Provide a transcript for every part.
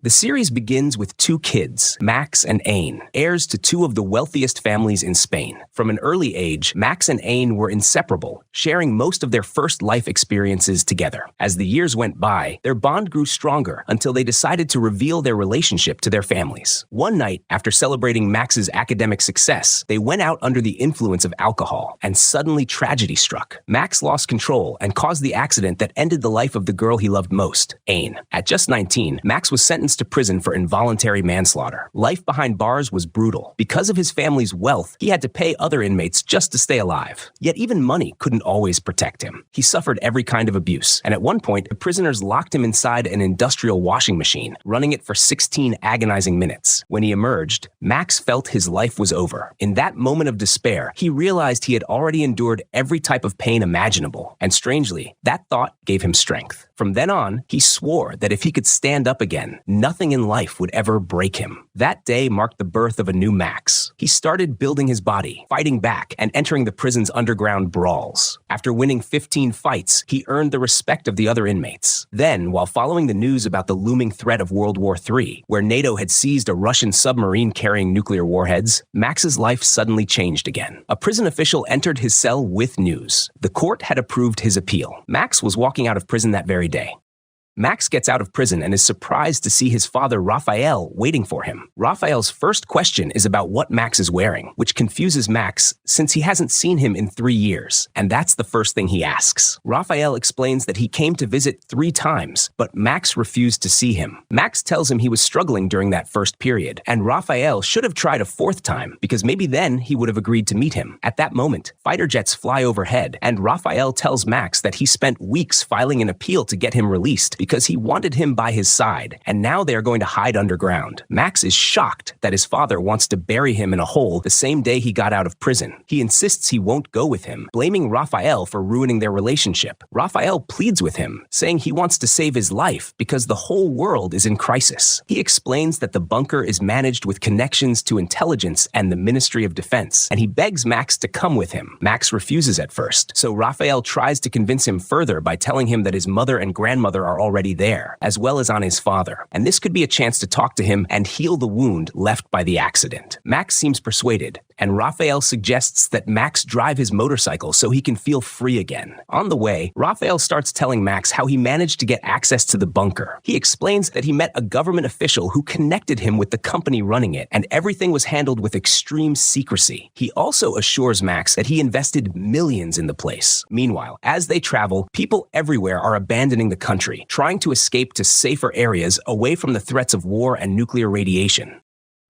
The series begins with two kids, Max and Ain, heirs to two of the wealthiest families in Spain. From an early age, Max and Ain were inseparable, sharing most of their first life experiences together. As the years went by, their bond grew stronger until they decided to reveal their relationship to their families. One night, after celebrating Max's academic success, they went out under the influence of alcohol, and suddenly tragedy struck. Max lost control and caused the accident that ended the life of the girl he loved most, Ain. At just 19, Max was sentenced to prison for involuntary manslaughter. Life behind bars was brutal. Because of his family's wealth, he had to pay other inmates just to stay alive. Yet even money couldn't always protect him. He suffered every kind of abuse, and at one point, the prisoners locked him inside an industrial washing machine, running it for 16 agonizing minutes. When he emerged, Max felt his life was over. In that moment of despair, he realized he had already endured every type of pain imaginable, and strangely, that thought gave him strength. From then on, he swore that if he could stand up again, nothing in life would ever break him. That day marked the birth of a new Max. He started building his body, fighting back, and entering the prison's underground brawls. After winning 15 fights, he earned the respect of the other inmates. Then, while following the news about the looming threat of World War III, where NATO had seized a Russian submarine carrying nuclear warheads, Max's life suddenly changed again. A prison official entered his cell with news. The court had approved his appeal. Max was walking out of prison that very day. Max gets out of prison and is surprised to see his father, Rafael, waiting for him. Rafael's first question is about what Max is wearing, which confuses Max since he hasn't seen him in 3 years, and that's the first thing he asks. Rafael explains that he came to visit 3 times, but Max refused to see him. Max tells him he was struggling during that first period, and Rafael should have tried a 4th time, because maybe then he would have agreed to meet him. At that moment, fighter jets fly overhead, and Rafael tells Max that he spent weeks filing an appeal to get him released, because he wanted him by his side, and now they are going to hide underground. Max is shocked that his father wants to bury him in a hole the same day he got out of prison. He insists he won't go with him, blaming Rafael for ruining their relationship. Rafael pleads with him, saying he wants to save his life because the whole world is in crisis. He explains that the bunker is managed with connections to intelligence and the Ministry of Defense, and he begs Max to come with him. Max refuses at first, so Rafael tries to convince him further by telling him that his mother and grandmother are already there, as well as on his father, and this could be a chance to talk to him and heal the wound left by the accident. Max seems persuaded, and Rafael suggests that Max drive his motorcycle so he can feel free again. On the way, Rafael starts telling Max how he managed to get access to the bunker. He explains that he met a government official who connected him with the company running it, and everything was handled with extreme secrecy. He also assures Max that he invested millions in the place. Meanwhile, as they travel, people everywhere are abandoning the country, trying to escape to safer areas away from the threats of war and nuclear radiation.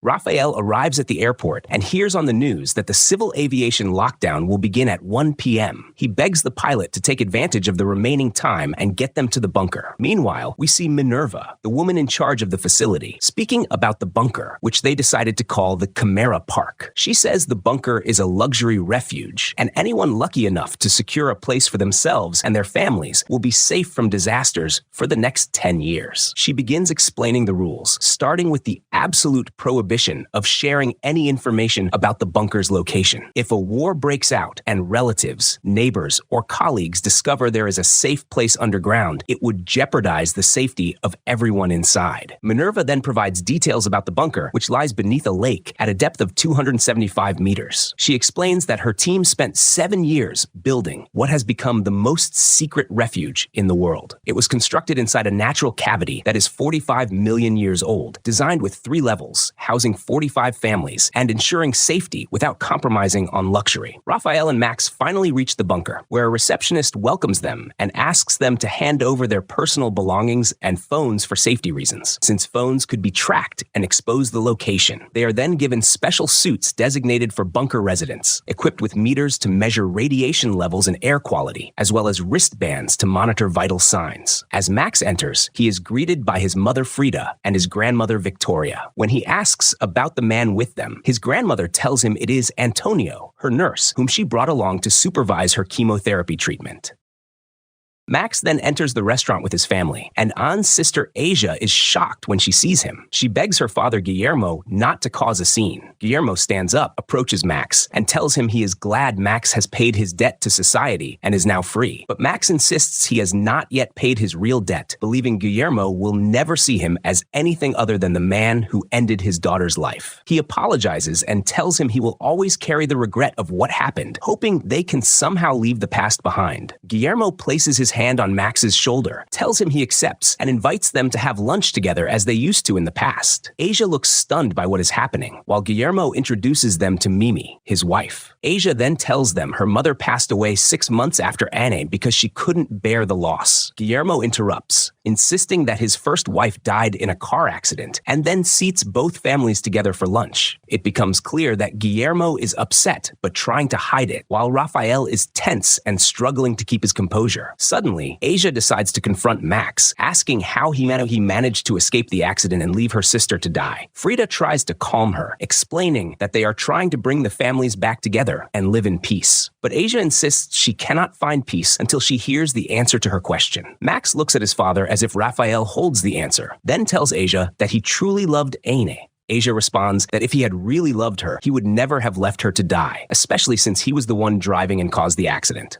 Rafael arrives at the airport and hears on the news that the civil aviation lockdown will begin at 1 p.m. He begs the pilot to take advantage of the remaining time and get them to the bunker. Meanwhile, we see Minerva, the woman in charge of the facility, speaking about the bunker, which they decided to call the Kimera Park. She says the bunker is a luxury refuge, and anyone lucky enough to secure a place for themselves and their families will be safe from disasters for the next 10 years. She begins explaining the rules, starting with the absolute prohibition of sharing any information about the bunker's location. If a war breaks out and relatives, neighbors, or colleagues discover there is a safe place underground, it would jeopardize the safety of everyone inside. Minerva then provides details about the bunker, which lies beneath a lake at a depth of 275 meters. She explains that her team spent 7 years building what has become the most secret refuge in the world. It was constructed inside a natural cavity that is 45 million years old, designed with 3 levels, housing 45 families and ensuring safety without compromising on luxury. Rafael and Max finally reach the bunker, where a receptionist welcomes them and asks them to hand over their personal belongings and phones for safety reasons, since phones could be tracked and expose the location. They are then given special suits designated for bunker residents, equipped with meters to measure radiation levels and air quality, as well as wristbands to monitor vital signs. As Max enters, he is greeted by his mother Frida and his grandmother Victoria. When he asks about the man with them, his grandmother tells him it is Antonio, her nurse, whom she brought along to supervise her chemotherapy treatment. Max then enters the restaurant with his family, and Anne's sister Asia is shocked when she sees him. She begs her father Guillermo not to cause a scene. Guillermo stands up, approaches Max, and tells him he is glad Max has paid his debt to society and is now free. But Max insists he has not yet paid his real debt, believing Guillermo will never see him as anything other than the man who ended his daughter's life. He apologizes and tells him he will always carry the regret of what happened, hoping they can somehow leave the past behind. Guillermo places his hand on Max's shoulder, tells him he accepts, and invites them to have lunch together as they used to in the past. Asia looks stunned by what is happening, while Guillermo introduces them to Mimi, his wife. Asia then tells them her mother passed away 6 months after Anne because she couldn't bear the loss. Guillermo interrupts, insisting that his first wife died in a car accident, and then seats both families together for lunch. It becomes clear that Guillermo is upset, but trying to hide it, while Rafael is tense and struggling to keep his composure. Suddenly, Asia decides to confront Max, asking how he managed to escape the accident and leave her sister to die. Frida tries to calm her, explaining that they are trying to bring the families back together and live in peace. But Asia insists she cannot find peace until she hears the answer to her question. Max looks at his father as if Rafael holds the answer, then tells Asia that he truly loved Anne. Asia responds that if he had really loved her, he would never have left her to die, especially since he was the one driving and caused the accident.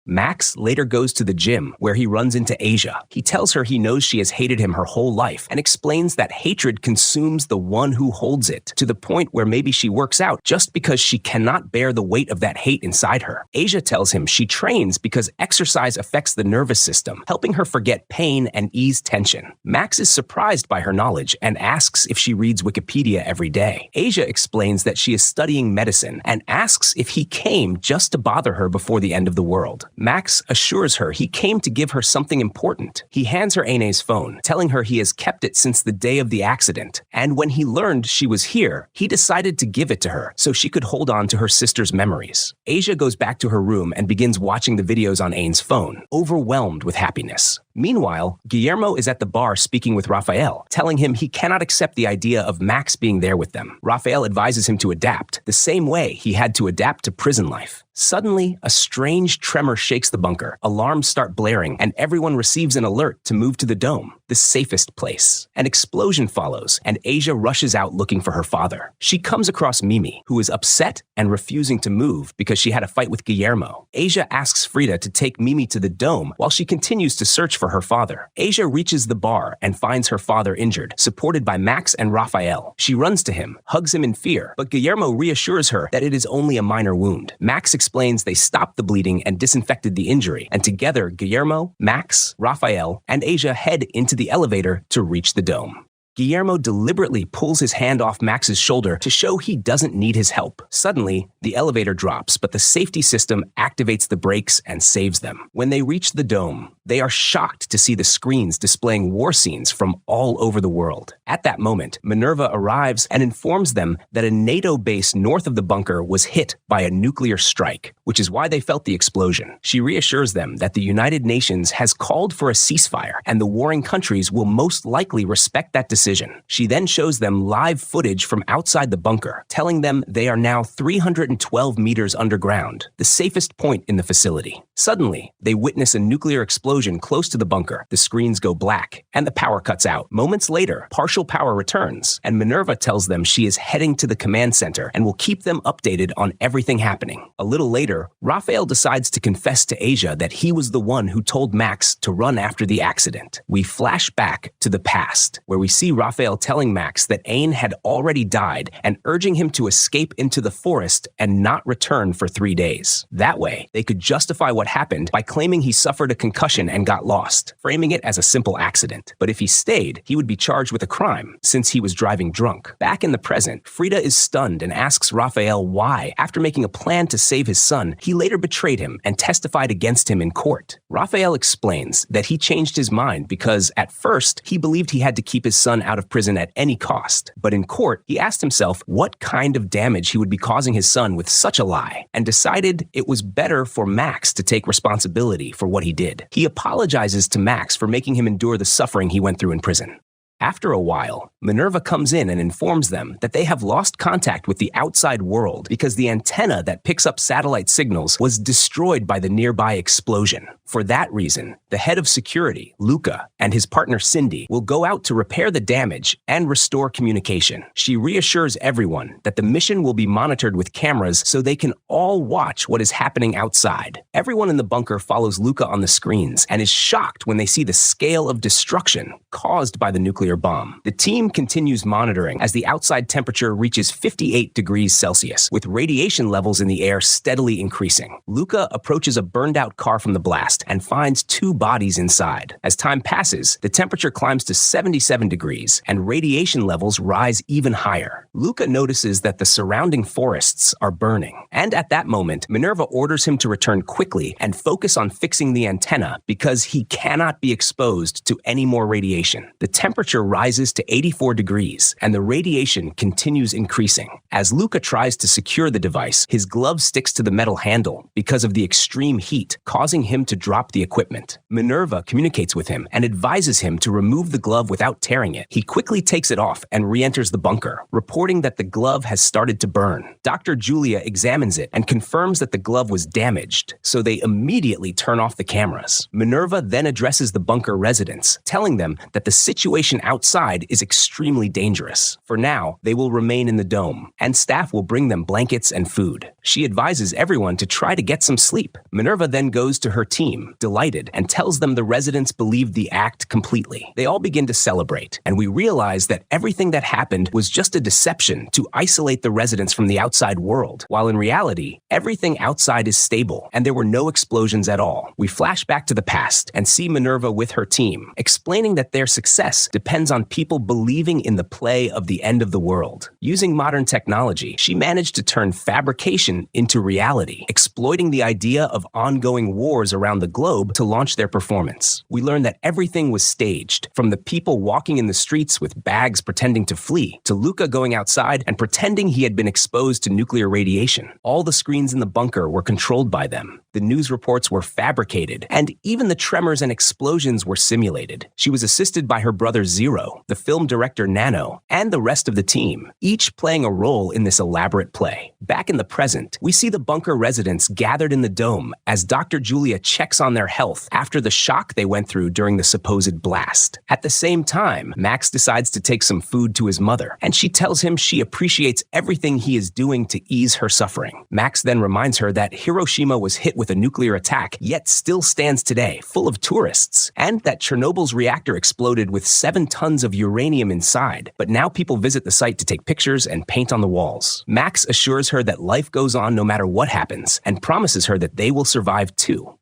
Max later goes to the gym, where he runs into Asia. He tells her he knows she has hated him her whole life, and explains that hatred consumes the one who holds it, to the point where maybe she works out just because she cannot bear the weight of that hate inside her. Asia tells him she trains because exercise affects the nervous system, helping her forget pain and ease tension. Max is surprised by her knowledge and asks if she reads Wikipedia every day. Asia explains that she is studying medicine and asks if he came just to bother her before the end of the world. Max assures her he came to give her something important. He hands her Anne's phone, telling her he has kept it since the day of the accident, and when he learned she was here, he decided to give it to her so she could hold on to her sister's memories. Asia goes back to her room and begins watching the videos on Anne's phone, overwhelmed with happiness. Meanwhile, Guillermo is at the bar speaking with Rafael, telling him he cannot accept the idea of Max being there with them. Rafael advises him to adapt, the same way he had to adapt to prison life. Suddenly, a strange tremor shakes the bunker. Alarms start blaring, and everyone receives an alert to move to the dome, the safest place. An explosion follows, and Asia rushes out looking for her father. She comes across Mimi, who is upset and refusing to move because she had a fight with Guillermo. Asia asks Frida to take Mimi to the dome while she continues to search for her father. Asia reaches the bar and finds her father injured, supported by Max and Rafael. She runs to him, hugs him in fear, but Guillermo reassures her that it is only a minor wound. Max explains they stopped the bleeding and disinfected the injury, and together Guillermo, Max, Rafael, and Asia head into the elevator to reach the dome. Guillermo deliberately pulls his hand off Max's shoulder to show he doesn't need his help. Suddenly, the elevator drops, but the safety system activates the brakes and saves them. When they reach the dome, they are shocked to see the screens displaying war scenes from all over the world. At that moment, Minerva arrives and informs them that a NATO base north of the bunker was hit by a nuclear strike, which is why they felt the explosion. She reassures them that the United Nations has called for a ceasefire, and the warring countries will most likely respect that decision. She then shows them live footage from outside the bunker, telling them they are now 312 meters underground, the safest point in the facility. Suddenly, they witness a nuclear explosion close to the bunker. The screens go black, and the power cuts out. Moments later, partial power returns, and Minerva tells them she is heading to the command center and will keep them updated on everything happening. A little later, Rafael decides to confess to Asia that he was the one who told Max to run after the accident. We flash back to the past, where we see Rafael telling Max that Anne had already died and urging him to escape into the forest and not return for 3 days. That way, they could justify what happened by claiming he suffered a concussion and got lost, framing it as a simple accident. But if he stayed, he would be charged with a crime, since he was driving drunk. Back in the present, Frida is stunned and asks Rafael why, after making a plan to save his son, he later betrayed him and testified against him in court. Rafael explains that he changed his mind because, at first, he believed he had to keep his son out of prison at any cost. But in court, he asked himself what kind of damage he would be causing his son with such a lie, and decided it was better for Max to take responsibility for what he did. He apologizes to Max for making him endure the suffering he went through in prison. After a while, Minerva comes in and informs them that they have lost contact with the outside world because the antenna that picks up satellite signals was destroyed by the nearby explosion. For that reason, the head of security, Luca, and his partner Cindy will go out to repair the damage and restore communication. She reassures everyone that the mission will be monitored with cameras so they can all watch what is happening outside. Everyone in the bunker follows Luca on the screens and is shocked when they see the scale of destruction caused by the nuclear bomb. The team continues monitoring as the outside temperature reaches 58 degrees Celsius, with radiation levels in the air steadily increasing. Luca approaches a burned-out car from the blast and finds 2 bodies inside. As time passes, the temperature climbs to 77 degrees, and radiation levels rise even higher. Luca notices that the surrounding forests are burning, and at that moment, Minerva orders him to return quickly and focus on fixing the antenna because he cannot be exposed to any more radiation. The temperature rises to 84 degrees, and the radiation continues increasing. As Luca tries to secure the device, his glove sticks to the metal handle because of the extreme heat, causing him to drop the equipment. Minerva communicates with him and advises him to remove the glove without tearing it. He quickly takes it off and re-enters the bunker, reporting that the glove has started to burn. Dr. Julia examines it and confirms that the glove was damaged, so they immediately turn off the cameras. Minerva then addresses the bunker residents, telling them that the situation outside is extremely dangerous. For now, they will remain in the dome, and staff will bring them blankets and food. She advises everyone to try to get some sleep. Minerva then goes to her team, delighted, and tells them the residents believe the act completely. They all begin to celebrate, and we realize that everything that happened was just a deception to isolate the residents from the outside world, while in reality, everything outside is stable, and there were no explosions at all. We flash back to the past and see Minerva with her team, explaining that their success depends on people believing in the play of the end of the world. Using modern technology, she managed to turn fabrication into reality, exploiting the idea of ongoing wars around the globe to launch their performance. We learn that everything was staged, from the people walking in the streets with bags pretending to flee, to Luca going outside and pretending he had been exposed to nuclear radiation. All the screens in the bunker were controlled by them. The news reports were fabricated, and even the tremors and explosions were simulated. She was assisted by her brother Zero, the film director Nano, and the rest of the team, each playing a role in this elaborate play. Back in the present, we see the bunker residents gathered in the dome as Dr. Julia checks on their health after the shock they went through during the supposed blast. At the same time, Max decides to take some food to his mother, and she tells him she appreciates everything he is doing to ease her suffering. Max then reminds her that Hiroshima was hit with a nuclear attack, yet still stands today, full of tourists, and that Chernobyl's reactor exploded with 7 tons of uranium inside, but now people visit the site to take pictures and paint on the walls. Max assures her that life goes on no matter what happens, and promises her that they will survive too.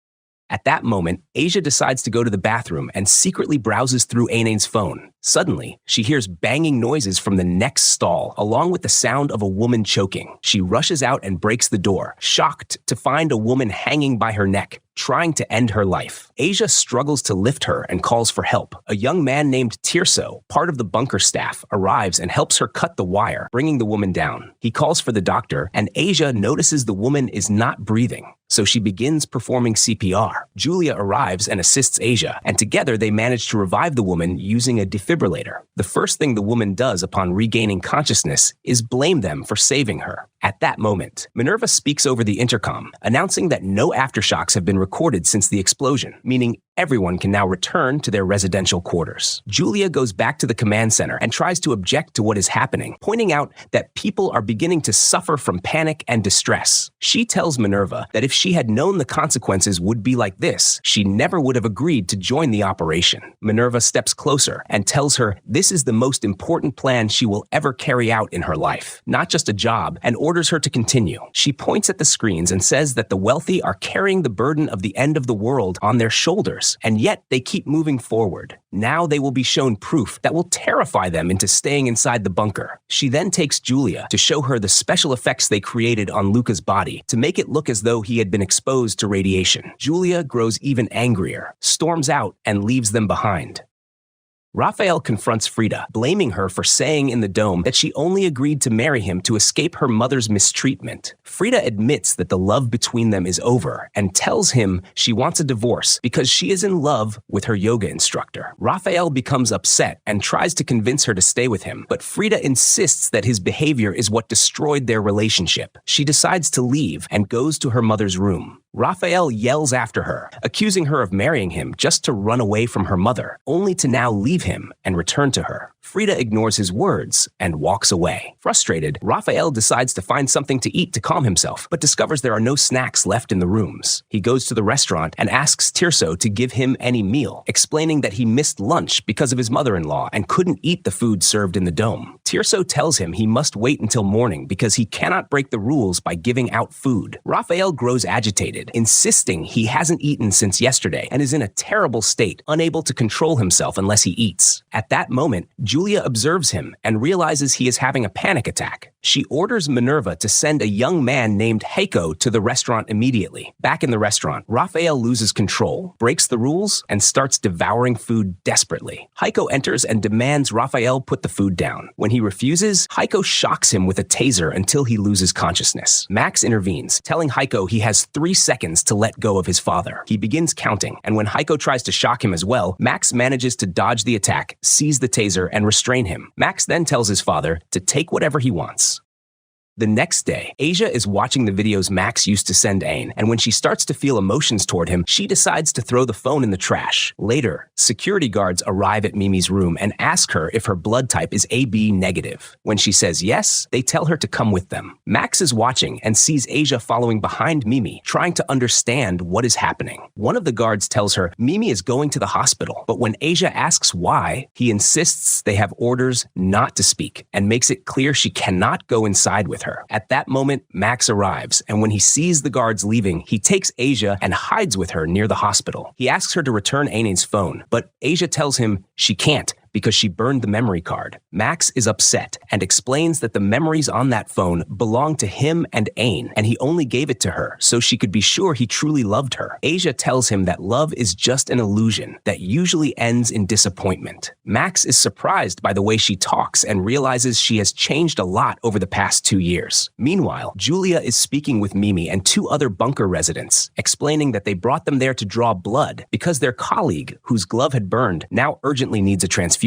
At that moment, Asia decides to go to the bathroom and secretly browses through Ainane's phone. Suddenly, she hears banging noises from the next stall, along with the sound of a woman choking. She rushes out and breaks the door, shocked to find a woman hanging by her neck, trying to end her life. Asia struggles to lift her and calls for help. A young man named Tirso, part of the bunker staff, arrives and helps her cut the wire, bringing the woman down. He calls for the doctor, and Asia notices the woman is not breathing, so she begins performing CPR. Julia arrives and assists Asia, and together they manage to revive the woman using a defibrillator. The first thing the woman does upon regaining consciousness is blame them for saving her. At that moment, Minerva speaks over the intercom, announcing that no aftershocks have been recorded since the explosion, meaning everyone can now return to their residential quarters. Julia goes back to the command center and tries to object to what is happening, pointing out that people are beginning to suffer from panic and distress. She tells Minerva that if she had known the consequences would be like this, she never would have agreed to join the operation. Minerva steps closer and tells her this is the most important plan she will ever carry out in her life, not just a job, and orders her to continue. She points at the screens and says that the wealthy are carrying the burden of the end of the world on their shoulders, and yet they keep moving forward. Now they will be shown proof that will terrify them into staying inside the bunker. She then takes Julia to show her the special effects they created on Luca's body to make it look as though he had been exposed to radiation. Julia grows even angrier, storms out, and leaves them behind. Raphael confronts Frida, blaming her for saying in the dome that she only agreed to marry him to escape her mother's mistreatment. Frida admits that the love between them is over and tells him she wants a divorce because she is in love with her yoga instructor. Raphael becomes upset and tries to convince her to stay with him, but Frida insists that his behavior is what destroyed their relationship. She decides to leave and goes to her mother's room. Raphael yells after her, accusing her of marrying him just to run away from her mother, only to now leave him and return to her. Frida ignores his words and walks away. Frustrated, Raphael decides to find something to eat to calm himself, but discovers there are no snacks left in the rooms. He goes to the restaurant and asks Tirso to give him any meal, explaining that he missed lunch because of his mother-in-law and couldn't eat the food served in the dome. Tirso tells him he must wait until morning because he cannot break the rules by giving out food. Raphael grows agitated, insisting he hasn't eaten since yesterday and is in a terrible state, unable to control himself unless he eats. At that moment, Julia observes him and realizes he is having a panic attack. She orders Minerva to send a young man named Heiko to the restaurant immediately. Back in the restaurant, Raphael loses control, breaks the rules, and starts devouring food desperately. Heiko enters and demands Raphael put the food down. When he refuses, Heiko shocks him with a taser until he loses consciousness. Max intervenes, telling Heiko he has 3 seconds to let go of his father. He begins counting, and when Heiko tries to shock him as well, Max manages to dodge the attack, seize the taser, and restrain him. Max then tells his father to take whatever he wants. The next day, Asia is watching the videos Max used to send Ain, and when she starts to feel emotions toward him, she decides to throw the phone in the trash. Later, security guards arrive at Mimi's room and ask her if her blood type is AB negative. When she says yes, they tell her to come with them. Max is watching and sees Asia following behind Mimi, trying to understand what is happening. One of the guards tells her Mimi is going to the hospital, but when Asia asks why, he insists they have orders not to speak and makes it clear she cannot go inside with her. At that moment, Max arrives, and when he sees the guards leaving, he takes Asia and hides with her near the hospital. He asks her to return Ainen's phone, but Asia tells him she can't because she burned the memory card. Max is upset and explains that the memories on that phone belong to him and Ain, and he only gave it to her so she could be sure he truly loved her. Asia tells him that love is just an illusion that usually ends in disappointment. Max is surprised by the way she talks and realizes she has changed a lot over the past 2 years. Meanwhile, Julia is speaking with Mimi and 2 other bunker residents, explaining that they brought them there to draw blood because their colleague, whose glove had burned, now urgently needs a transfusion.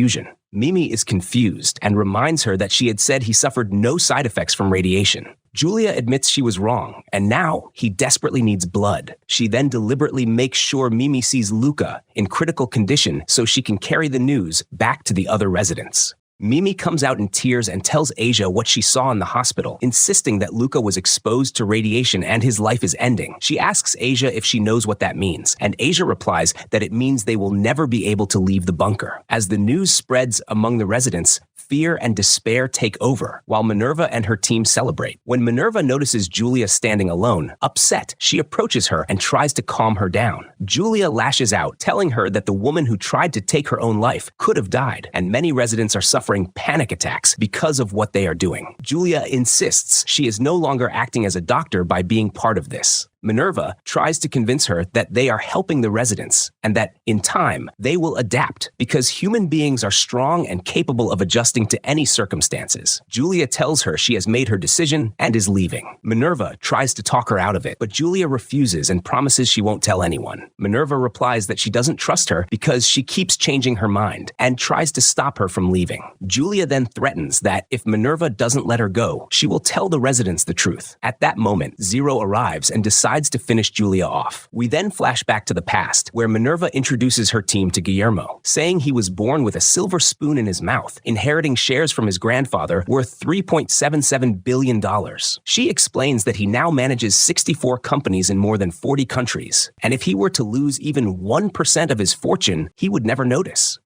Mimi is confused and reminds her that she had said he suffered no side effects from radiation. Julia admits she was wrong, and now he desperately needs blood. She then deliberately makes sure Mimi sees Luca in critical condition so she can carry the news back to the other residents. Mimi comes out in tears and tells Asia what she saw in the hospital, insisting that Luca was exposed to radiation and his life is ending. She asks Asia if she knows what that means, and Asia replies that it means they will never be able to leave the bunker. As the news spreads among the residents, fear and despair take over, while Minerva and her team celebrate. When Minerva notices Julia standing alone, upset, she approaches her and tries to calm her down. Julia lashes out, telling her that the woman who tried to take her own life could have died, and many residents are suffering panic attacks because of what they are doing. Julia insists she is no longer acting as a doctor by being part of this. Minerva tries to convince her that they are helping the residents and that, in time, they will adapt because human beings are strong and capable of adjusting to any circumstances. Julia tells her she has made her decision and is leaving. Minerva tries to talk her out of it, but Julia refuses and promises she won't tell anyone. Minerva replies that she doesn't trust her because she keeps changing her mind and tries to stop her from leaving. Julia then threatens that if Minerva doesn't let her go, she will tell the residents the truth. At that moment, Zero arrives and decides to finish Julia off. We then flash back to the past, where Minerva introduces her team to Guillermo, saying he was born with a silver spoon in his mouth, inheriting shares from his grandfather worth $3.77 billion. She explains that he now manages 64 companies in more than 40 countries, and if he were to lose even 1% of his fortune, he would never notice.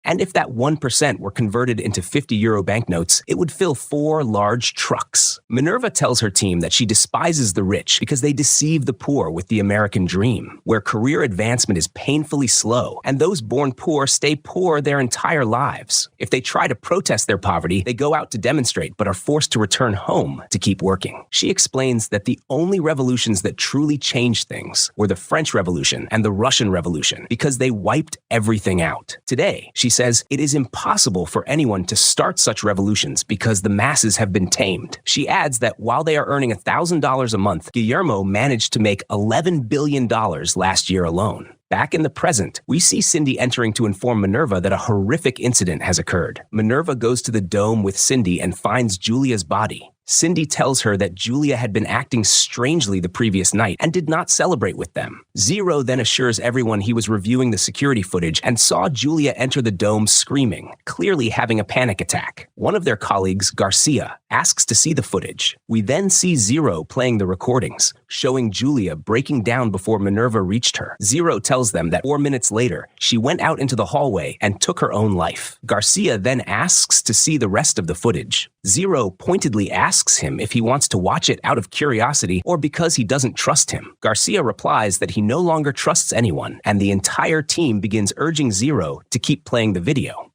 And if that 1% were converted into 50 euro banknotes, it would fill 4 large trucks. Minerva tells her team that she despises the rich because they deceive the poor with the American dream, where career advancement is painfully slow, and those born poor stay poor their entire lives. If they try to protest their poverty, they go out to demonstrate but are forced to return home to keep working. She explains that the only revolutions that truly changed things were the French Revolution and the Russian Revolution because they wiped everything out. Today, she She says, "It is impossible for anyone to start such revolutions because the masses have been tamed." She adds that while they are earning $1,000 a month, Guillermo managed to make $11 billion last year alone. Back in the present, we see Cindy entering to inform Minerva that a horrific incident has occurred. Minerva goes to the dome with Cindy and finds Julia's body. Cindy tells her that Julia had been acting strangely the previous night and did not celebrate with them. Zero then assures everyone he was reviewing the security footage and saw Julia enter the dome screaming, clearly having a panic attack. One of their colleagues, Garcia, asks to see the footage. We then see Zero playing the recordings, showing Julia breaking down before Minerva reached her. Zero tells them that 4 minutes later, she went out into the hallway and took her own life. Garcia then asks to see the rest of the footage. Zero pointedly asks him if he wants to watch it out of curiosity or because he doesn't trust him. Garcia replies that he no longer trusts anyone, and the entire team begins urging Zero to keep playing the video.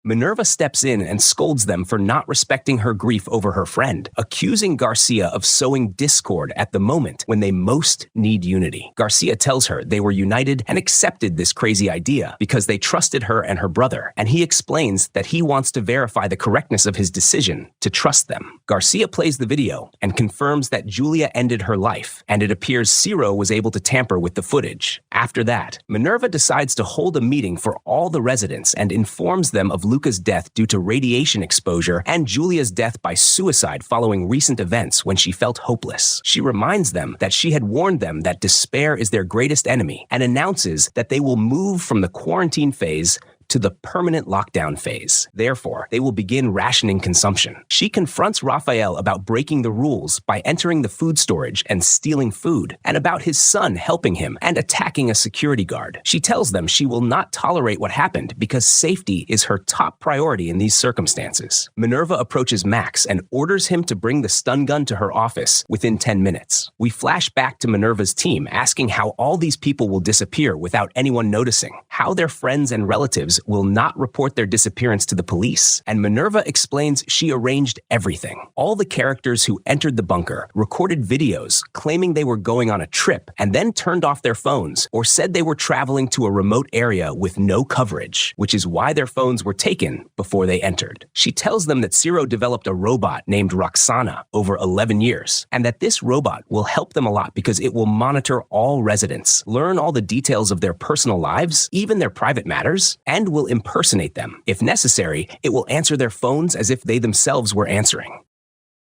Minerva steps in and scolds them for not respecting her grief over her friend, accusing Garcia of sowing discord at the moment when they most need unity. Garcia tells her they were united and accepted this crazy idea because they trusted her and her brother, and he explains that he wants to verify the correctness of his decision to trust them. Garcia plays the video and confirms that Julia ended her life, and it appears Zero was able to tamper with the footage. After that, Minerva decides to hold a meeting for all the residents and informs them of Luca's death due to radiation exposure and Julia's death by suicide following recent events when she felt hopeless. She reminds them that she had warned them that despair is their greatest enemy and announces that they will move from the quarantine phase to the permanent lockdown phase. Therefore, they will begin rationing consumption. She confronts Raphael about breaking the rules by entering the food storage and stealing food, and about his son helping him and attacking a security guard. She tells them she will not tolerate what happened because safety is her top priority in these circumstances. Minerva approaches Max and orders him to bring the stun gun to her office within 10 minutes. We flash back to Minerva's team asking how all these people will disappear without anyone noticing, how their friends and relatives will not report their disappearance to the police, and Minerva explains she arranged everything. All the characters who entered the bunker recorded videos claiming they were going on a trip and then turned off their phones or said they were traveling to a remote area with no coverage, which is why their phones were taken before they entered. She tells them that Zero developed a robot named Roxana over 11 years, and that this robot will help them a lot because it will monitor all residents, learn all the details of their personal lives, even their private matters, and will impersonate them. If necessary, it will answer their phones as if they themselves were answering.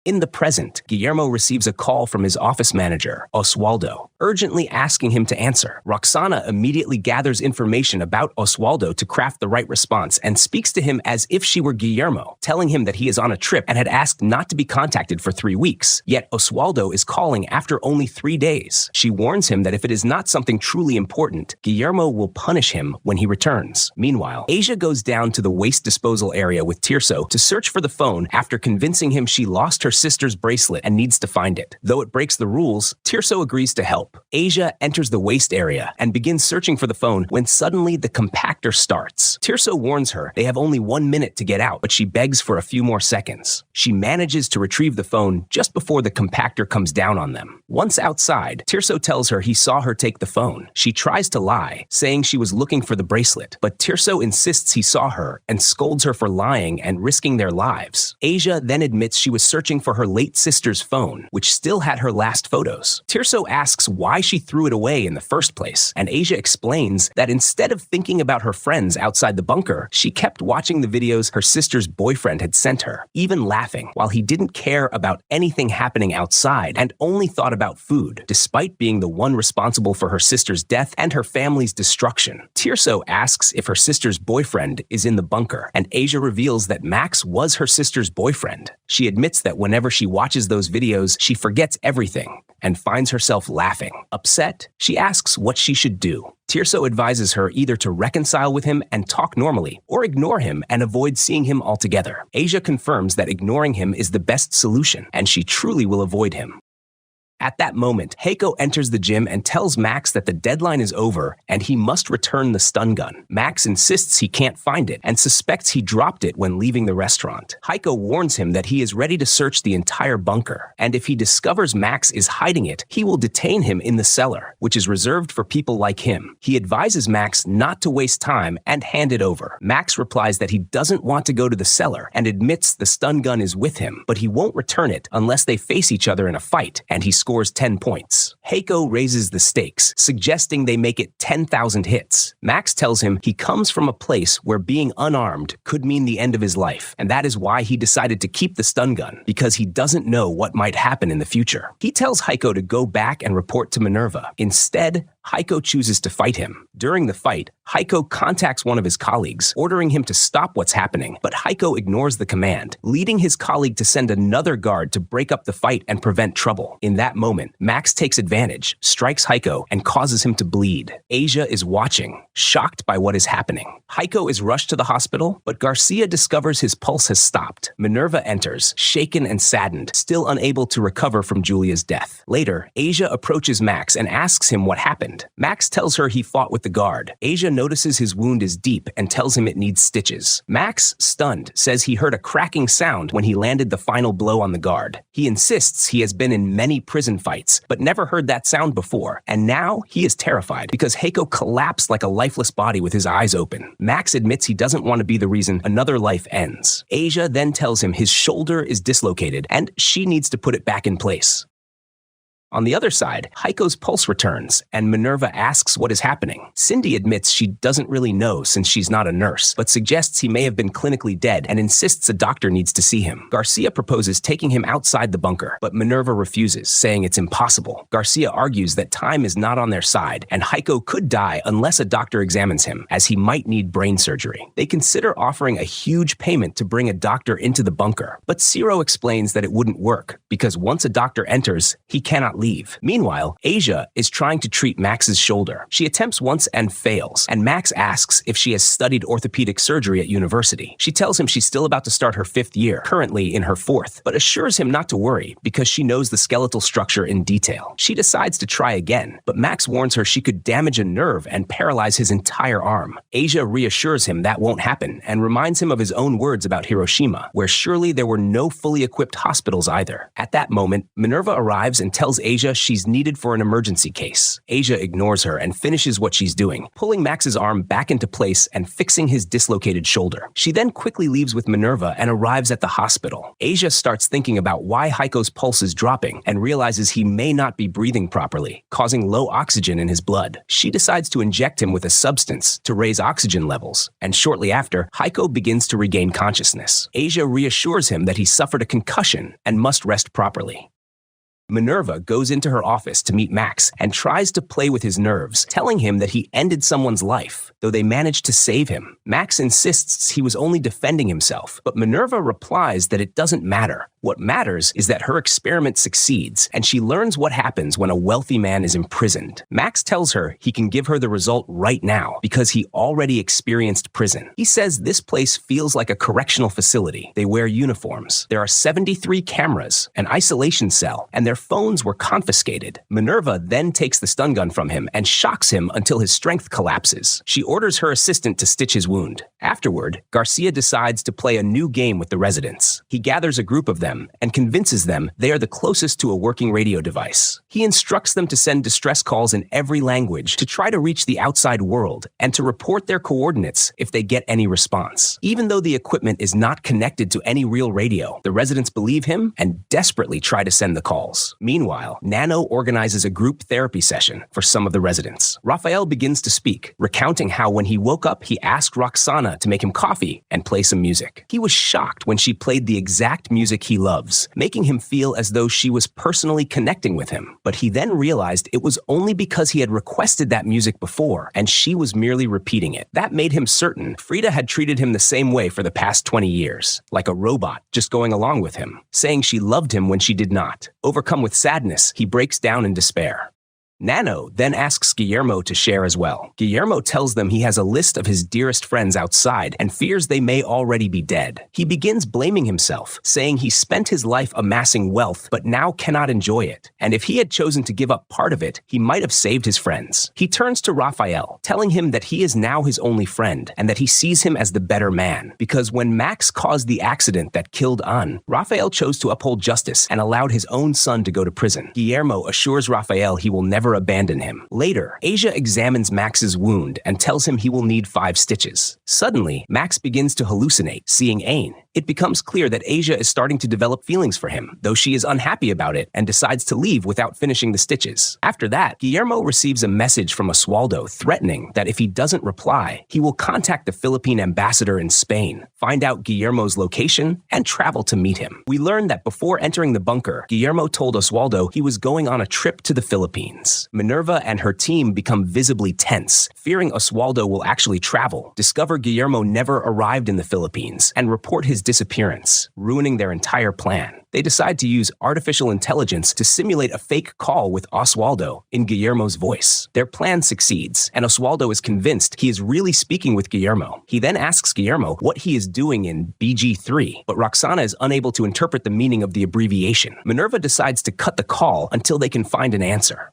In the present, Guillermo receives a call from his office manager, Oswaldo, urgently asking him to answer. Roxana immediately gathers information about Oswaldo to craft the right response and speaks to him as if she were Guillermo, telling him that he is on a trip and had asked not to be contacted for 3 weeks. Yet Oswaldo is calling after only 3 days. She warns him that if it is not something truly important, Guillermo will punish him when he returns. Meanwhile, Asia goes down to the waste disposal area with Tirso to search for the phone after convincing him she lost her sister's bracelet and needs to find it. Though it breaks the rules, Tirso agrees to help. Asia enters the waste area and begins searching for the phone when suddenly the compactor starts. Tirso warns her they have only 1 minute to get out, but she begs for a few more seconds. She manages to retrieve the phone just before the compactor comes down on them. Once outside, Tirso tells her he saw her take the phone. She tries to lie, saying she was looking for the bracelet, but Tirso insists he saw her and scolds her for lying and risking their lives. Asia then admits she was searching for her late sister's phone, which still had her last photos. Tirso asks why she threw it away in the first place, and Asia explains that instead of thinking about her friends outside the bunker, she kept watching the videos her sister's boyfriend had sent her, even laughing, while he didn't care about anything happening outside and only thought about food, despite being the one responsible for her sister's death and her family's destruction. Tirso asks if her sister's boyfriend is in the bunker, and Asia reveals that Max was her sister's boyfriend. She admits that whenever she watches those videos, she forgets everything and finds herself laughing. Upset, she asks what she should do. Tirso advises her either to reconcile with him and talk normally, or ignore him and avoid seeing him altogether. Asia confirms that ignoring him is the best solution, and she truly will avoid him. At that moment, Heiko enters the gym and tells Max that the deadline is over and he must return the stun gun. Max insists he can't find it and suspects he dropped it when leaving the restaurant. Heiko warns him that he is ready to search the entire bunker, and if he discovers Max is hiding it, he will detain him in the cellar, which is reserved for people like him. He advises Max not to waste time and hand it over. Max replies that he doesn't want to go to the cellar and admits the stun gun is with him, but he won't return it unless they face each other in a fight, and he scores 10 points. Heiko raises the stakes, suggesting they make it 10,000 hits. Max tells him he comes from a place where being unarmed could mean the end of his life, and that is why he decided to keep the stun gun, because he doesn't know what might happen in the future. He tells Heiko to go back and report to Minerva. Instead, Heiko chooses to fight him. During the fight, Heiko contacts one of his colleagues, ordering him to stop what's happening, but Heiko ignores the command, leading his colleague to send another guard to break up the fight and prevent trouble. In that moment, Max takes advantage, strikes Heiko, and causes him to bleed. Asia is watching, shocked by what is happening. Heiko is rushed to the hospital, but Garcia discovers his pulse has stopped. Minerva enters, shaken and saddened, still unable to recover from Julia's death. Later, Asia approaches Max and asks him what happened. Max tells her he fought with the guard. Asia notices his wound is deep and tells him it needs stitches. Max, stunned, says he heard a cracking sound when he landed the final blow on the guard. He insists he has been in many prison fights, but never heard that sound before, and now he is terrified because Heiko collapsed like a lifeless body with his eyes open. Max admits he doesn't want to be the reason another life ends. Asia then tells him his shoulder is dislocated and she needs to put it back in place. On the other side, Heiko's pulse returns, and Minerva asks what is happening. Cindy admits she doesn't really know since she's not a nurse, but suggests he may have been clinically dead and insists a doctor needs to see him. Garcia proposes taking him outside the bunker, but Minerva refuses, saying it's impossible. Garcia argues that time is not on their side, and Heiko could die unless a doctor examines him, as he might need brain surgery. They consider offering a huge payment to bring a doctor into the bunker, but Ciro explains that it wouldn't work, because once a doctor enters, he cannot leave. Meanwhile, Asia is trying to treat Max's shoulder. She attempts once and fails, and Max asks if she has studied orthopedic surgery at university. She tells him she's still about to start her 5th year, currently in her 4th, but assures him not to worry because she knows the skeletal structure in detail. She decides to try again, but Max warns her she could damage a nerve and paralyze his entire arm. Asia reassures him that won't happen and reminds him of his own words about Hiroshima, where surely there were no fully equipped hospitals either. At that moment, Minerva arrives and tells Asia she's needed for an emergency case. Asia ignores her and finishes what she's doing, pulling Max's arm back into place and fixing his dislocated shoulder. She then quickly leaves with Minerva and arrives at the hospital. Asia starts thinking about why Heiko's pulse is dropping and realizes he may not be breathing properly, causing low oxygen in his blood. She decides to inject him with a substance to raise oxygen levels, and shortly after, Heiko begins to regain consciousness. Asia reassures him that he suffered a concussion and must rest properly. Minerva goes into her office to meet Max and tries to play with his nerves, telling him that he ended someone's life, though they managed to save him. Max insists he was only defending himself, but Minerva replies that it doesn't matter. What matters is that her experiment succeeds, and she learns what happens when a wealthy man is imprisoned. Max tells her he can give her the result right now because he already experienced prison. He says this place feels like a correctional facility. They wear uniforms. There are 73 cameras, an isolation cell, and their phones were confiscated. Minerva then takes the stun gun from him and shocks him until his strength collapses. She orders her assistant to stitch his wound. Afterward, Garcia decides to play a new game with the residents. He gathers a group of them and convinces them they are the closest to a working radio device. He instructs them to send distress calls in every language to try to reach the outside world and to report their coordinates if they get any response. Even though the equipment is not connected to any real radio, the residents believe him and desperately try to send the calls. Meanwhile, Nano organizes a group therapy session for some of the residents. Raphael begins to speak, recounting how when he woke up, he asked Roxana to make him coffee and play some music. He was shocked when she played the exact music he loves, making him feel as though she was personally connecting with him. But he then realized it was only because he had requested that music before, and she was merely repeating it. That made him certain Frida had treated him the same way for the past 20 years, like a robot just going along with him, saying she loved him when she did not. Overcome with sadness, he breaks down in despair. Nano then asks Guillermo to share as well. Guillermo tells them he has a list of his dearest friends outside and fears they may already be dead. He begins blaming himself, saying he spent his life amassing wealth but now cannot enjoy it, and if he had chosen to give up part of it, he might have saved his friends. He turns to Rafael, telling him that he is now his only friend and that he sees him as the better man, because when Max caused the accident that killed An, Rafael chose to uphold justice and allowed his own son to go to prison. Guillermo assures Rafael he will never abandon him. Later, Asia examines Max's wound and tells him he will need 5 stitches. Suddenly, Max begins to hallucinate, seeing Ain. It becomes clear that Asia is starting to develop feelings for him, though she is unhappy about it and decides to leave without finishing the stitches. After that, Guillermo receives a message from Oswaldo threatening that if he doesn't reply, he will contact the Philippine ambassador in Spain, find out Guillermo's location, and travel to meet him. We learn that before entering the bunker, Guillermo told Oswaldo he was going on a trip to the Philippines. Minerva and her team become visibly tense, fearing Oswaldo will actually travel, discover Guillermo never arrived in the Philippines, and report his disappearance, ruining their entire plan. They decide to use artificial intelligence to simulate a fake call with Oswaldo in Guillermo's voice. Their plan succeeds, and Oswaldo is convinced he is really speaking with Guillermo. He then asks Guillermo what he is doing in BG3, but Roxana is unable to interpret the meaning of the abbreviation. Minerva decides to cut the call until they can find an answer.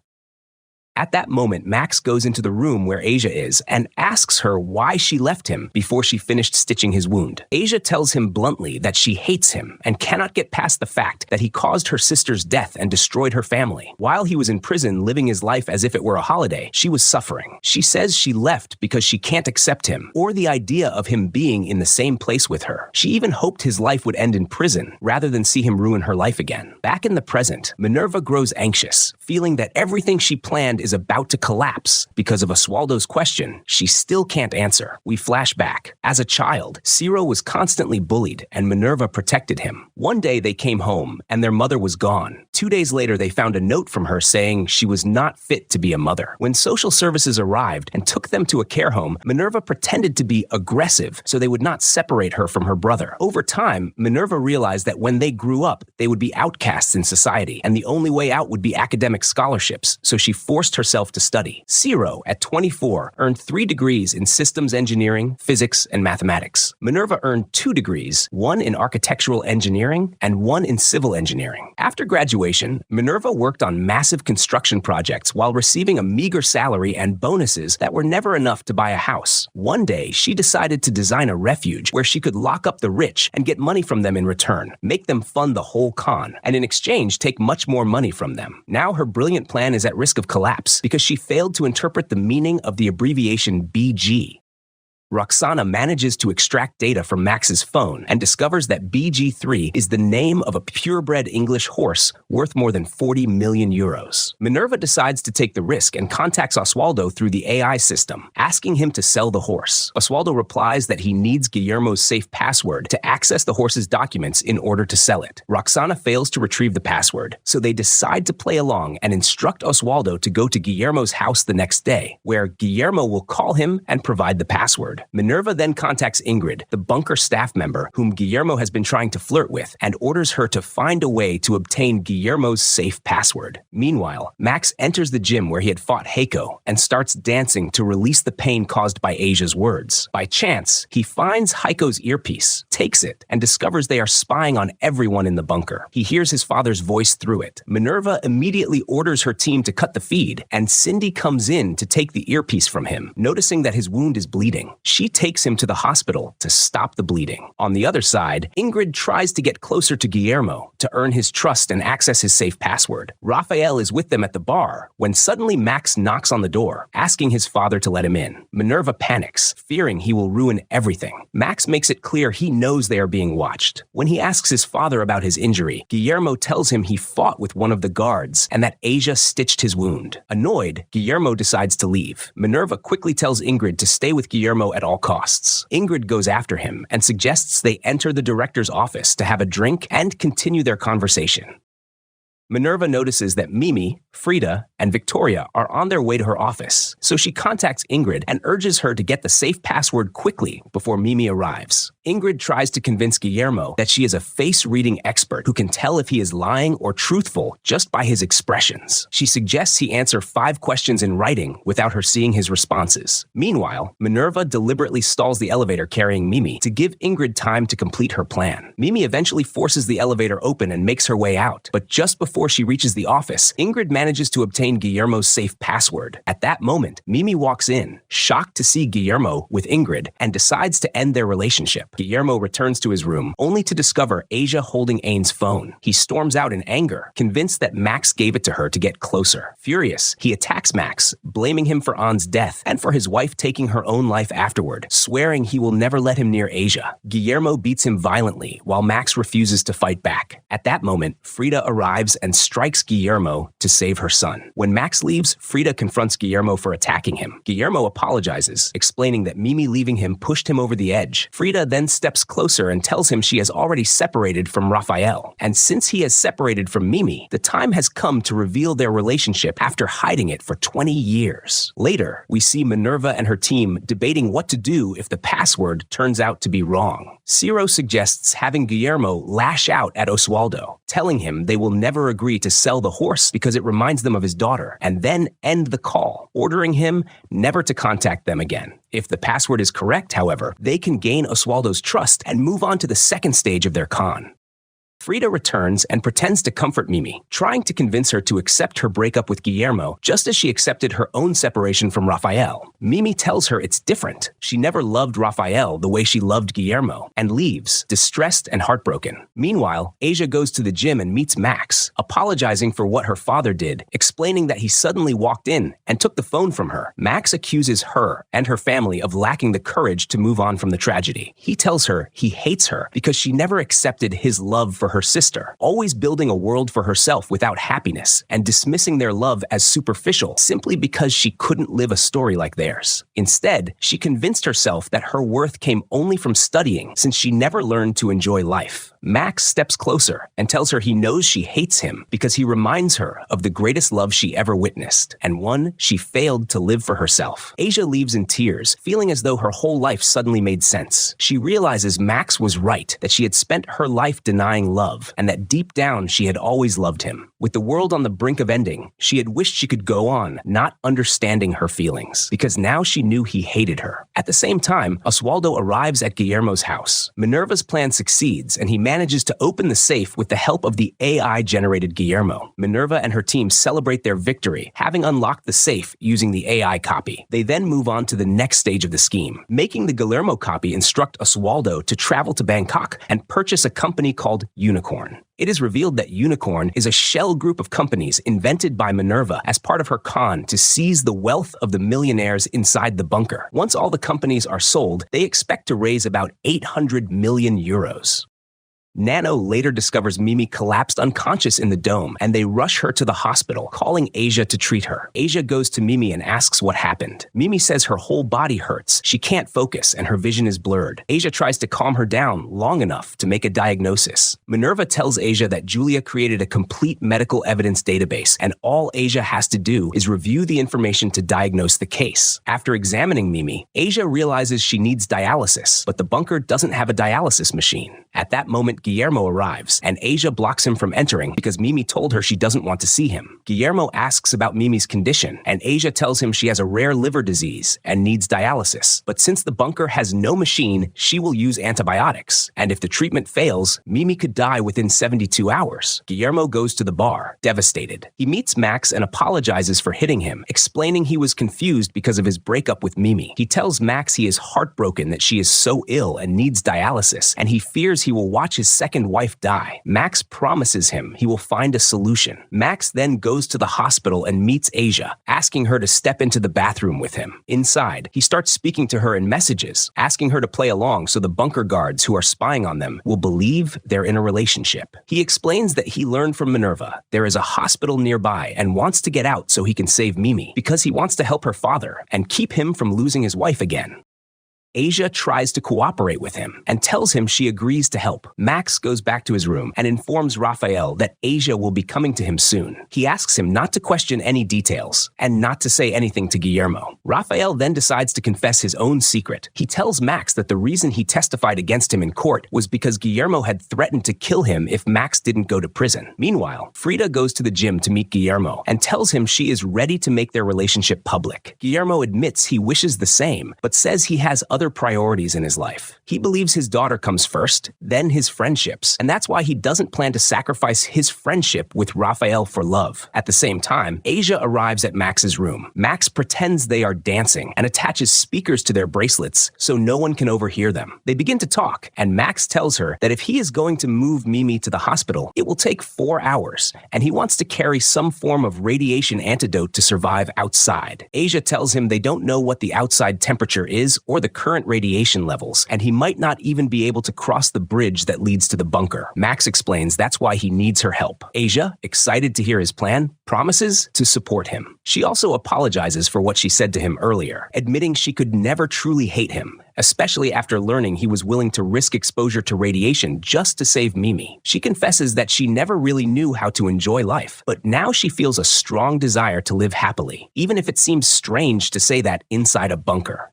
At that moment, Max goes into the room where Asia is and asks her why she left him before she finished stitching his wound. Asia tells him bluntly that she hates him and cannot get past the fact that he caused her sister's death and destroyed her family. While he was in prison living his life as if it were a holiday, she was suffering. She says she left because she can't accept him or the idea of him being in the same place with her. She even hoped his life would end in prison rather than see him ruin her life again. Back in the present, Minerva grows anxious, feeling that everything she planned is about to collapse. Because of Oswaldo's question, she still can't answer. We flash back. As a child, Ciro was constantly bullied and Minerva protected him. One day they came home and their mother was gone. 2 days later, they found a note from her saying she was not fit to be a mother. When social services arrived and took them to a care home, Minerva pretended to be aggressive so they would not separate her from her brother. Over time, Minerva realized that when they grew up, they would be outcasts in society, and the only way out would be academic scholarships, so she forced herself to study. Ciro, at 24, earned 3 degrees in systems engineering, physics, and mathematics. Minerva earned 2 degrees, 1 in architectural engineering and 1 in civil engineering. After graduation, Minerva worked on massive construction projects while receiving a meager salary and bonuses that were never enough to buy a house. One day, she decided to design a refuge where she could lock up the rich and get money from them in return, make them fund the whole con, and in exchange take much more money from them. Now her brilliant plan is at risk of collapse because she failed to interpret the meaning of the abbreviation BG. Roxana manages to extract data from Max's phone and discovers that BG3 is the name of a purebred English horse worth more than 40 million euros. Minerva decides to take the risk and contacts Oswaldo through the AI system, asking him to sell the horse. Oswaldo replies that he needs Guillermo's safe password to access the horse's documents in order to sell it. Roxana fails to retrieve the password, so they decide to play along and instruct Oswaldo to go to Guillermo's house the next day, where Guillermo will call him and provide the password. Minerva then contacts Ingrid, the bunker staff member whom Guillermo has been trying to flirt with, and orders her to find a way to obtain Guillermo's safe password. Meanwhile, Max enters the gym where he had fought Heiko and starts dancing to release the pain caused by Asia's words. By chance, he finds Heiko's earpiece, takes it, and discovers they are spying on everyone in the bunker. He hears his father's voice through it. Minerva immediately orders her team to cut the feed, and Cindy comes in to take the earpiece from him, noticing that his wound is bleeding. She takes him to the hospital to stop the bleeding. On the other side, Ingrid tries to get closer to Guillermo to earn his trust and access his safe password. Rafael is with them at the bar when suddenly Max knocks on the door, asking his father to let him in. Minerva panics, fearing he will ruin everything. Max makes it clear he knows they are being watched. When he asks his father about his injury, Guillermo tells him he fought with one of the guards and that Asia stitched his wound. Annoyed, Guillermo decides to leave. Minerva quickly tells Ingrid to stay with Guillermo at all costs. Ingrid goes after him and suggests they enter the director's office to have a drink and continue their conversation. Minerva notices that Mimi, Frida, and Victoria are on their way to her office, so she contacts Ingrid and urges her to get the safe password quickly before Mimi arrives. Ingrid tries to convince Guillermo that she is a face-reading expert who can tell if he is lying or truthful just by his expressions. She suggests he answer 5 questions in writing without her seeing his responses. Meanwhile, Minerva deliberately stalls the elevator carrying Mimi to give Ingrid time to complete her plan. Mimi eventually forces the elevator open and makes her way out, but just before she reaches the office, Ingrid manages to obtain Guillermo's safe password. At that moment, Mimi walks in, shocked to see Guillermo with Ingrid, and decides to end their relationship. Guillermo returns to his room, only to discover Asia holding Ain's phone. He storms out in anger, convinced that Max gave it to her to get closer. Furious, he attacks Max, blaming him for An's death and for his wife taking her own life afterward, swearing he will never let him near Asia. Guillermo beats him violently, while Max refuses to fight back. At that moment, Frida arrives and strikes Guillermo to save her son. When Max leaves, Frida confronts Guillermo for attacking him. Guillermo apologizes, explaining that Mimi leaving him pushed him over the edge. Frida then steps closer and tells him she has already separated from Rafael. And since he has separated from Mimi, the time has come to reveal their relationship after hiding it for 20 years. Later, we see Minerva and her team debating what to do if the password turns out to be wrong. Ciro suggests having Guillermo lash out at Oswaldo, telling him they will never agree to sell the horse because it reminds them of his daughter, and then end the call, ordering him never to contact them again. If the password is correct, however, they can gain Oswaldo's trust and move on to the second stage of their con. Frida returns and pretends to comfort Mimi, trying to convince her to accept her breakup with Guillermo just as she accepted her own separation from Rafael. Mimi tells her it's different. She never loved Rafael the way she loved Guillermo, and leaves, distressed and heartbroken. Meanwhile, Asia goes to the gym and meets Max, apologizing for what her father did, explaining that he suddenly walked in and took the phone from her. Max accuses her and her family of lacking the courage to move on from the tragedy. He tells her he hates her because she never accepted his love for her sister, always building a world for herself without happiness, and dismissing their love as superficial simply because she couldn't live a story like theirs. Instead, she convinced herself that her worth came only from studying, since she never learned to enjoy life. Max steps closer and tells her he knows she hates him because he reminds her of the greatest love she ever witnessed, and one she failed to live for herself. Asia leaves in tears, feeling as though her whole life suddenly made sense. She realizes Max was right, that she had spent her life denying love, and that deep down she had always loved him. With the world on the brink of ending, she had wished she could go on, not understanding her feelings, because now she knew he hated her. At the same time, Oswaldo arrives at Guillermo's house. Minerva's plan succeeds, and he manages to open the safe with the help of the AI-generated Guillermo. Minerva and her team celebrate their victory, having unlocked the safe using the AI copy. They then move on to the next stage of the scheme, making the Guillermo copy instruct Oswaldo to travel to Bangkok and purchase a company called Unicorn. It is revealed that Unicorn is a shell group of companies invented by Minerva as part of her con to seize the wealth of the millionaires inside the bunker. Once all the companies are sold, they expect to raise about 800 million euros. Nano later discovers Mimi collapsed unconscious in the dome, and they rush her to the hospital, calling Asia to treat her. Asia goes to Mimi and asks what happened. Mimi says her whole body hurts, she can't focus, and her vision is blurred. Asia tries to calm her down long enough to make a diagnosis. Minerva tells Asia that Julia created a complete medical evidence database, and all Asia has to do is review the information to diagnose the case. After examining Mimi, Asia realizes she needs dialysis, but the bunker doesn't have a dialysis machine. At that moment, Guillermo arrives, and Asia blocks him from entering because Mimi told her she doesn't want to see him. Guillermo asks about Mimi's condition, and Asia tells him she has a rare liver disease and needs dialysis. But since the bunker has no machine, she will use antibiotics, and if the treatment fails, Mimi could die within 72 hours. Guillermo goes to the bar, devastated. He meets Max and apologizes for hitting him, explaining he was confused because of his breakup with Mimi. He tells Max he is heartbroken that she is so ill and needs dialysis, and he fears he will watch his second wife die. Max promises him he will find a solution. Max then goes to the hospital and meets Asia, asking her to step into the bathroom with him. Inside, he starts speaking to her in messages, asking her to play along so the bunker guards who are spying on them will believe they're in a relationship. He explains that he learned from Minerva there is a hospital nearby and wants to get out so he can save Mimi because he wants to help her father and keep him from losing his wife again. Asia tries to cooperate with him and tells him she agrees to help. Max goes back to his room and informs Rafael that Asia will be coming to him soon. He asks him not to question any details and not to say anything to Guillermo. Rafael then decides to confess his own secret. He tells Max that the reason he testified against him in court was because Guillermo had threatened to kill him if Max didn't go to prison. Meanwhile, Frida goes to the gym to meet Guillermo and tells him she is ready to make their relationship public. Guillermo admits he wishes the same, but says he has other priorities in his life. He believes his daughter comes first, then his friendships, and that's why he doesn't plan to sacrifice his friendship with Rafael for love. At the same time, Asia arrives at Max's room. Max pretends they are dancing and attaches speakers to their bracelets so no one can overhear them. They begin to talk, and Max tells her that if he is going to move Mimi to the hospital, it will take 4 hours, and he wants to carry some form of radiation antidote to survive outside. Asia tells him they don't know what the outside temperature is or the current radiation levels, and he might not even be able to cross the bridge that leads to the bunker. Max explains that's why he needs her help. Asia, excited to hear his plan, promises to support him. She also apologizes for what she said to him earlier, admitting she could never truly hate him, especially after learning he was willing to risk exposure to radiation just to save Mimi. She confesses that she never really knew how to enjoy life, but now she feels a strong desire to live happily, even if it seems strange to say that inside a bunker.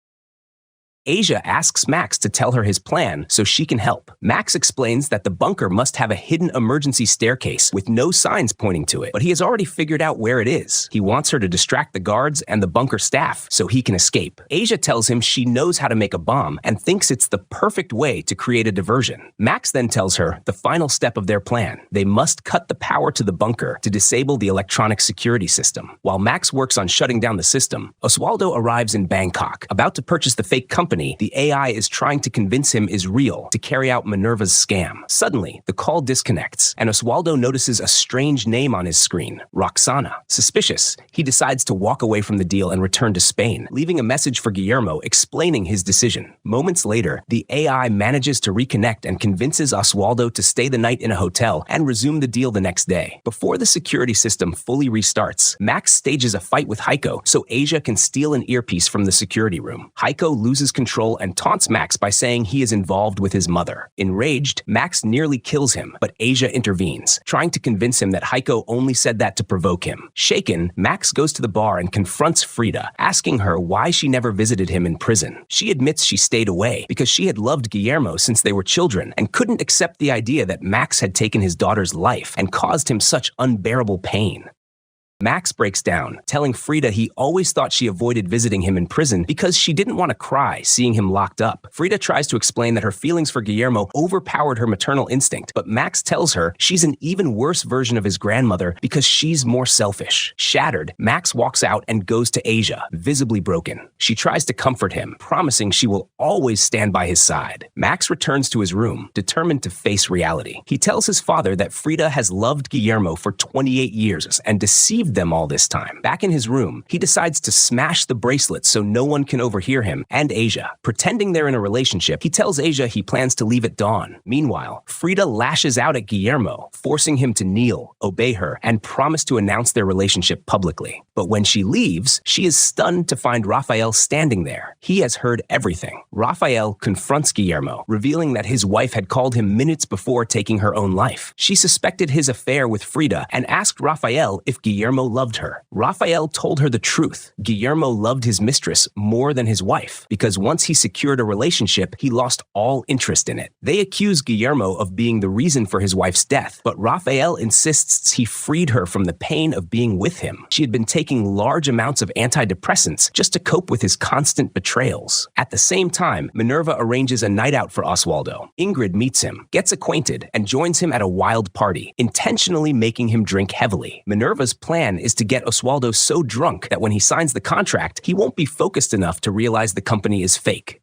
Asia asks Max to tell her his plan so she can help. Max explains that the bunker must have a hidden emergency staircase with no signs pointing to it, but he has already figured out where it is. He wants her to distract the guards and the bunker staff so he can escape. Asia tells him she knows how to make a bomb and thinks it's the perfect way to create a diversion. Max then tells her the final step of their plan. They must cut the power to the bunker to disable the electronic security system. While Max works on shutting down the system, Oswaldo arrives in Bangkok, about to purchase the fake company the AI is trying to convince him is real to carry out Minerva's scam. Suddenly, the call disconnects, and Oswaldo notices a strange name on his screen, Roxana. Suspicious, he decides to walk away from the deal and return to Spain, leaving a message for Guillermo explaining his decision. Moments later, the AI manages to reconnect and convinces Oswaldo to stay the night in a hotel and resume the deal the next day. Before the security system fully restarts, Max stages a fight with Heiko so Asia can steal an earpiece from the security room. Heiko loses control and taunts Max by saying he is involved with his mother. Enraged, Max nearly kills him, but Asia intervenes, trying to convince him that Heiko only said that to provoke him. Shaken, Max goes to the bar and confronts Frida, asking her why she never visited him in prison. She admits she stayed away because she had loved Guillermo since they were children and couldn't accept the idea that Max had taken his daughter's life and caused him such unbearable pain. Max breaks down, telling Frida he always thought she avoided visiting him in prison because she didn't want to cry seeing him locked up. Frida tries to explain that her feelings for Guillermo overpowered her maternal instinct, but Max tells her she's an even worse version of his grandmother because she's more selfish. Shattered, Max walks out and goes to Asia, visibly broken. She tries to comfort him, promising she will always stand by his side. Max returns to his room, determined to face reality. He tells his father that Frida has loved Guillermo for 28 years and deceived them all this time. Back in his room, he decides to smash the bracelet so no one can overhear him and Asia. Pretending they're in a relationship, he tells Asia he plans to leave at dawn. Meanwhile, Frida lashes out at Guillermo, forcing him to kneel, obey her, and promise to announce their relationship publicly. But when she leaves, she is stunned to find Rafael standing there. He has heard everything. Rafael confronts Guillermo, revealing that his wife had called him minutes before taking her own life. She suspected his affair with Frida and asked Rafael if Guillermo loved her. Rafael told her the truth. Guillermo loved his mistress more than his wife because once he secured a relationship, he lost all interest in it. They accuse Guillermo of being the reason for his wife's death, but Rafael insists he freed her from the pain of being with him. She had been taking large amounts of antidepressants just to cope with his constant betrayals. At the same time, Minerva arranges a night out for Oswaldo. Ingrid meets him, gets acquainted, and joins him at a wild party, intentionally making him drink heavily. Minerva's plan is to get Oswaldo so drunk that when he signs the contract, he won't be focused enough to realize the company is fake.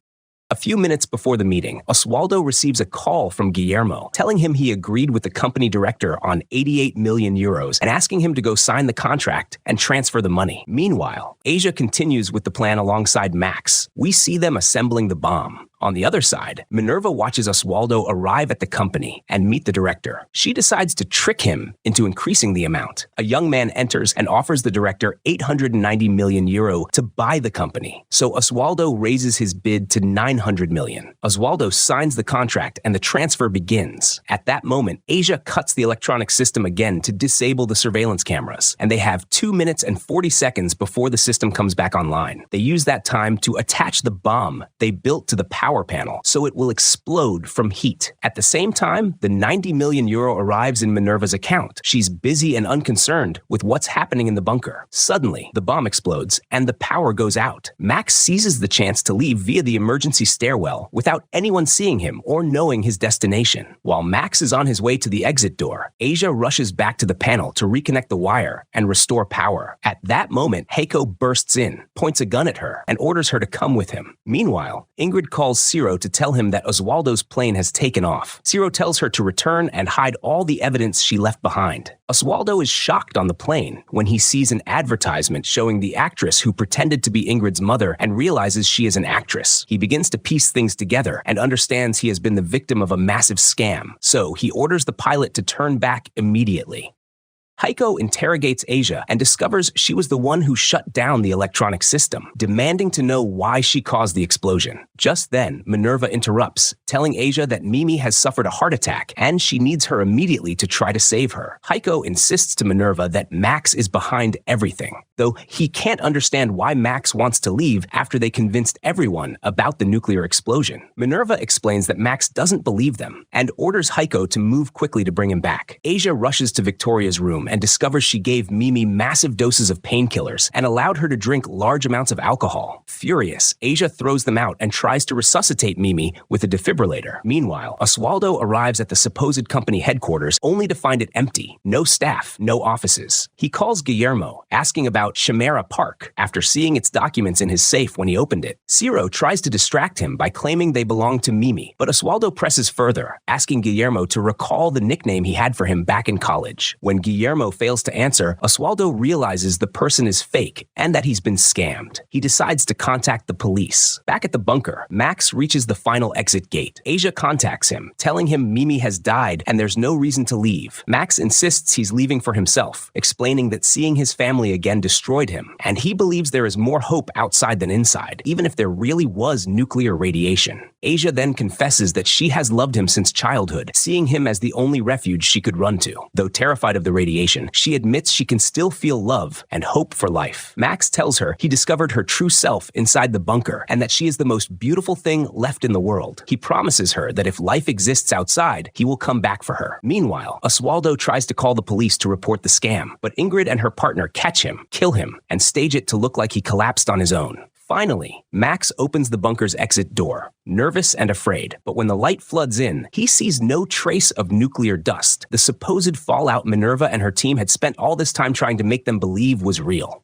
A few minutes before the meeting, Oswaldo receives a call from Guillermo, telling him he agreed with the company director on 88 million euros and asking him to go sign the contract and transfer the money. Meanwhile, Asia continues with the plan alongside Max. We see them assembling the bomb. On the other side, Minerva watches Oswaldo arrive at the company and meet the director. She decides to trick him into increasing the amount. A young man enters and offers the director 890 million euro to buy the company. So Oswaldo raises his bid to 900 million. Oswaldo signs the contract and the transfer begins. At that moment, Asia cuts the electronic system again to disable the surveillance cameras, and they have 2 minutes and 40 seconds before the system comes back online. They use that time to attach the bomb they built to the power panel so it will explode from heat. At the same time, the 90 million euro arrives in Minerva's account. She's busy and unconcerned with what's happening in the bunker. Suddenly, the bomb explodes and the power goes out. Max seizes the chance to leave via the emergency stairwell without anyone seeing him or knowing his destination. While Max is on his way to the exit door, Asia rushes back to the panel to reconnect the wire and restore power. At that moment, Heiko bursts in, points a gun at her, and orders her to come with him. Meanwhile, Ingrid calls Ciro to tell him that Oswaldo's plane has taken off. Ciro tells her to return and hide all the evidence she left behind. Oswaldo is shocked on the plane when he sees an advertisement showing the actress who pretended to be Ingrid's mother and realizes she is an actress. He begins to piece things together and understands he has been the victim of a massive scam, so he orders the pilot to turn back immediately. Heiko interrogates Asia and discovers she was the one who shut down the electronic system, demanding to know why she caused the explosion. Just then, Minerva interrupts, telling Asia that Mimi has suffered a heart attack and she needs her immediately to try to save her. Heiko insists to Minerva that Max is behind everything, though he can't understand why Max wants to leave after they convinced everyone about the nuclear explosion. Minerva explains that Max doesn't believe them and orders Heiko to move quickly to bring him back. Asia rushes to Victoria's room and discovers she gave Mimi massive doses of painkillers and allowed her to drink large amounts of alcohol. Furious, Asia throws them out and tries to resuscitate Mimi with a defibrillator. Meanwhile, Oswaldo arrives at the supposed company headquarters only to find it empty. No staff, no offices. He calls Guillermo, asking about Kimera Park after seeing its documents in his safe when he opened it. Ciro tries to distract him by claiming they belong to Mimi, but Oswaldo presses further, asking Guillermo to recall the nickname he had for him back in college. When Guillermo fails to answer, Oswaldo realizes the person is fake and that he's been scammed. He decides to contact the police. Back at the bunker, Max reaches the final exit gate. Asia contacts him, telling him Mimi has died and there's no reason to leave. Max insists he's leaving for himself, explaining that seeing his family again destroyed him, and he believes there is more hope outside than inside, even if there really was nuclear radiation. Asia then confesses that she has loved him since childhood, seeing him as the only refuge she could run to. Though terrified of the radiation, she admits she can still feel love and hope for life. Max tells her he discovered her true self inside the bunker and that she is the most beautiful thing left in the world. He promises her that if life exists outside, he will come back for her. Meanwhile, Oswaldo tries to call the police to report the scam, but Ingrid and her partner catch him, kill him, and stage it to look like he collapsed on his own. Finally, Max opens the bunker's exit door, nervous and afraid, but when the light floods in, he sees no trace of nuclear dust, the supposed fallout Minerva and her team had spent all this time trying to make them believe was real.